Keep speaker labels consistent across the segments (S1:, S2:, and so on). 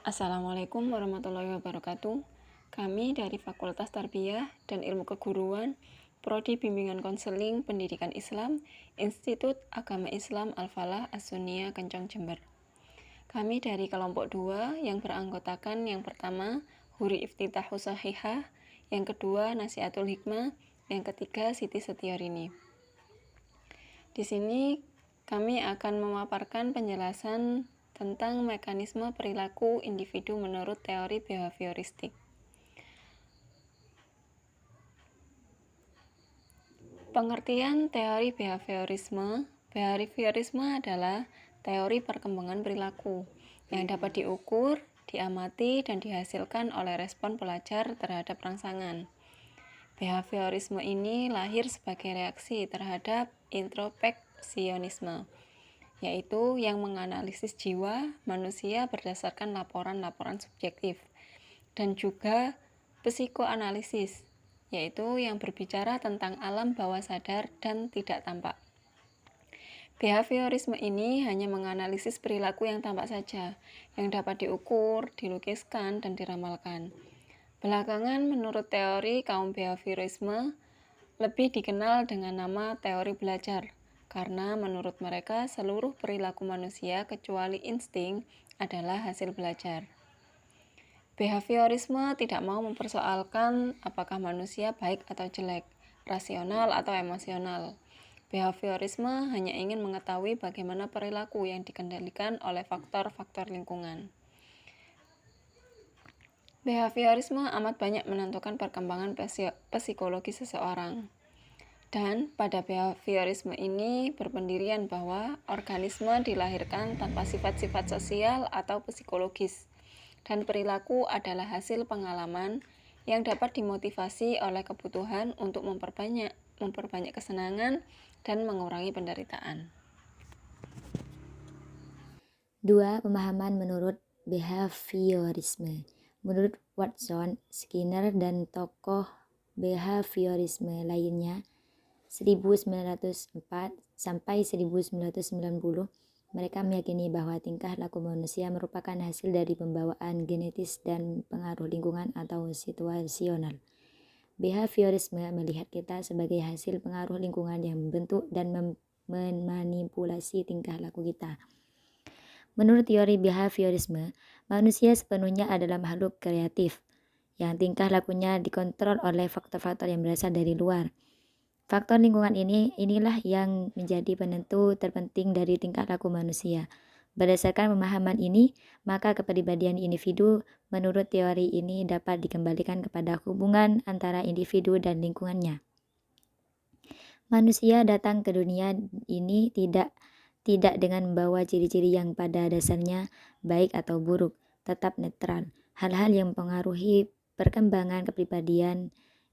S1: Assalamualaikum warahmatullahi wabarakatuh. Kami dari Fakultas Tarbiyah dan Ilmu Keguruan, Prodi Bimbingan Konseling Pendidikan Islam, Institut Agama Islam Al-Falah As-Sunniyah Kencong Jember. Kami dari kelompok 2 yang beranggotakan yang pertama Huri Iftitahu Sahihah, yang kedua Nasihatul Hikmah, yang ketiga Siti Setiorini. Di sini kami akan memaparkan penjelasan tentang mekanisme perilaku individu menurut teori behavioristik. Pengertian teori behaviorisme. Behaviorisme adalah teori perkembangan perilaku yang dapat diukur, diamati, dan dihasilkan oleh respon pelajar terhadap rangsangan. Behaviorisme ini lahir sebagai reaksi terhadap introspeksionisme, yaitu yang menganalisis jiwa manusia berdasarkan laporan-laporan subjektif, dan juga psikoanalisis, yaitu yang berbicara tentang alam bawah sadar dan tidak tampak. Behaviorisme ini hanya menganalisis perilaku yang tampak saja, yang dapat diukur, dilukiskan, dan diramalkan. Belakangan, menurut teori kaum behaviorisme, lebih dikenal dengan nama teori belajar, karena menurut mereka seluruh perilaku manusia kecuali insting adalah hasil belajar. Behaviorisme tidak mau mempersoalkan apakah manusia baik atau jelek, rasional atau emosional. Behaviorisme hanya ingin mengetahui bagaimana perilaku yang dikendalikan oleh faktor-faktor lingkungan. Behaviorisme amat banyak menentukan perkembangan psikologi seseorang. Dan pada behaviorisme ini berpendirian bahwa organisme dilahirkan tanpa sifat-sifat sosial atau psikologis, dan perilaku adalah hasil pengalaman yang dapat dimotivasi oleh kebutuhan untuk memperbanyak kesenangan dan mengurangi penderitaan.
S2: 2. Pemahaman menurut behaviorisme. Menurut Watson, Skinner, dan tokoh behaviorisme lainnya 1904 sampai 1990, mereka meyakini bahwa tingkah laku manusia merupakan hasil dari pembawaan genetis dan pengaruh lingkungan atau situasional. Behaviorisme melihat kita sebagai hasil pengaruh lingkungan yang membentuk dan memanipulasi tingkah laku kita. Menurut teori behaviorisme, manusia sepenuhnya adalah makhluk kreatif, yang tingkah lakunya dikontrol oleh faktor-faktor yang berasal dari luar. Faktor lingkungan inilah yang menjadi penentu terpenting dari tingkah laku manusia. Berdasarkan pemahaman ini, maka kepribadian individu menurut teori ini dapat dikembalikan kepada hubungan antara individu dan lingkungannya. Manusia datang ke dunia ini tidak dengan membawa ciri-ciri yang pada dasarnya baik atau buruk, tetap netral. Hal-hal yang mempengaruhi perkembangan kepribadian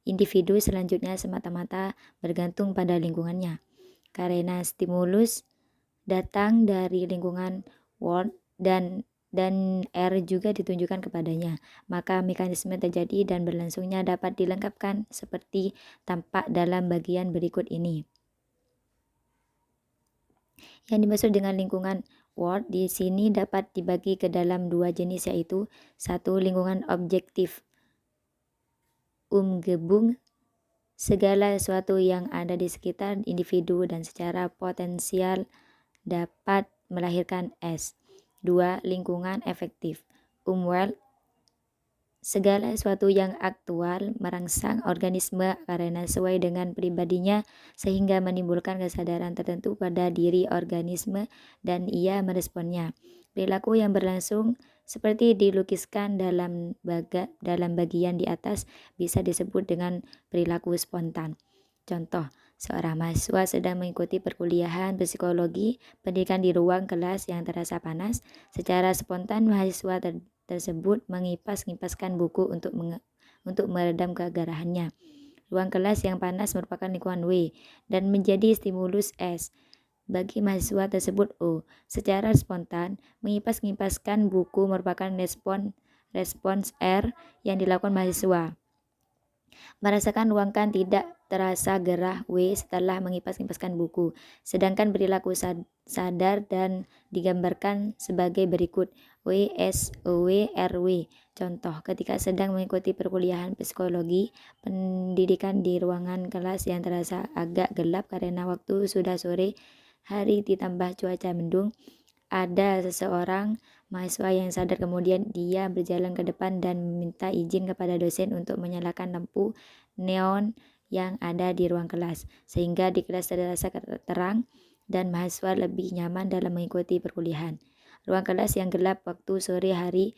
S2: individu selanjutnya semata-mata bergantung pada lingkungannya. Karena stimulus datang dari lingkungan world dan R juga ditunjukkan kepadanya, maka mekanisme terjadi dan berlangsungnya dapat dilengkapkan seperti tampak dalam bagian berikut ini. Yang dimaksud dengan lingkungan world di sini dapat dibagi ke dalam dua jenis, yaitu satu, lingkungan objektif, Umgebung, segala sesuatu yang ada di sekitar individu dan secara potensial dapat melahirkan S. 2. Lingkungan efektif, Umwelt, segala sesuatu yang aktual merangsang organisme karena sesuai dengan pribadinya sehingga menimbulkan kesadaran tertentu pada diri organisme dan ia meresponnya. Perilaku yang berlangsung seperti dilukiskan dalam bagian di atas bisa disebut dengan perilaku spontan. Contoh, seorang mahasiswa sedang mengikuti perkuliahan psikologi pendidikan di ruang kelas yang terasa panas. Secara spontan mahasiswa tersebut mengipaskan buku untuk meredam kegarahannya. Ruang kelas yang panas merupakan lingkungan W dan menjadi stimulus S. Bagi mahasiswa tersebut O. Secara spontan, mengipaskan buku merupakan respons R yang dilakukan mahasiswa. Merasakan ruangkan tidak terasa gerah W setelah mengipas-ngipaskan buku. Sedangkan perilaku sadar dan digambarkan sebagai berikut. W, S, O, W, R, W. Contoh, ketika sedang mengikuti perkuliahan psikologi, pendidikan di ruangan kelas yang terasa agak gelap karena waktu sudah sore hari ditambah cuaca mendung, ada seseorang mahasiswa yang sadar, kemudian dia berjalan ke depan dan meminta izin kepada dosen untuk menyalakan lampu neon yang ada di ruang kelas, sehingga di kelas terasa terang dan mahasiswa lebih nyaman dalam mengikuti perkuliahan. Ruang kelas yang gelap waktu sore hari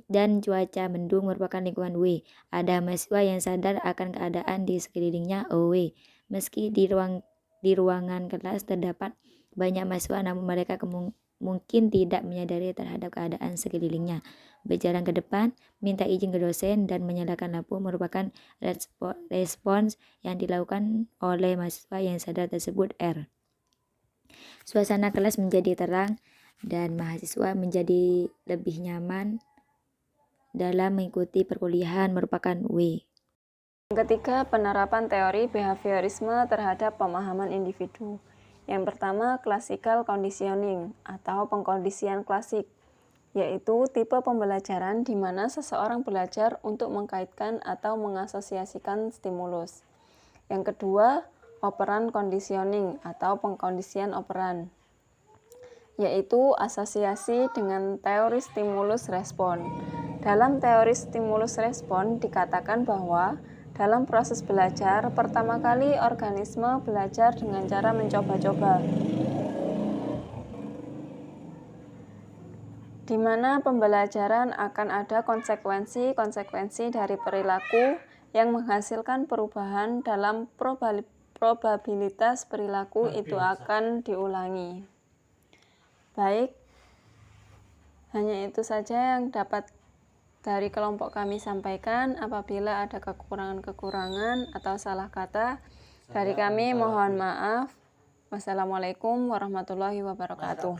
S2: dan cuaca mendung merupakan lingkungan W. Ada mahasiswa yang sadar akan keadaan di sekelilingnya OW. Meski di ruangan kelas terdapat banyak mahasiswa, namun mereka mungkin tidak menyadari terhadap keadaan sekelilingnya. Berjalan ke depan, minta izin ke dosen, dan menyalakan lampu merupakan respons yang dilakukan oleh mahasiswa yang sadar tersebut R. Suasana kelas menjadi terang dan mahasiswa menjadi lebih nyaman dalam mengikuti perkuliahan merupakan W.
S1: Yang ketiga, penerapan teori behaviorisme terhadap pemahaman individu. Yang pertama, classical conditioning atau pengkondisian klasik, yaitu tipe pembelajaran di mana seseorang belajar untuk mengkaitkan atau mengasosiasikan stimulus. Yang kedua, operant conditioning atau pengkondisian operan, yaitu asosiasi dengan teori stimulus respon. Dalam teori stimulus respon dikatakan bahwa dalam proses belajar, pertama kali organisme belajar dengan cara mencoba-coba, di mana pembelajaran akan ada konsekuensi dari perilaku yang menghasilkan perubahan dalam probabilitas perilaku itu akan diulangi. Baik, hanya itu saja yang dapat dari kelompok kami sampaikan. Apabila ada kekurangan-kekurangan atau salah kata dari kami, mohon maaf. Wassalamualaikum warahmatullahi wabarakatuh.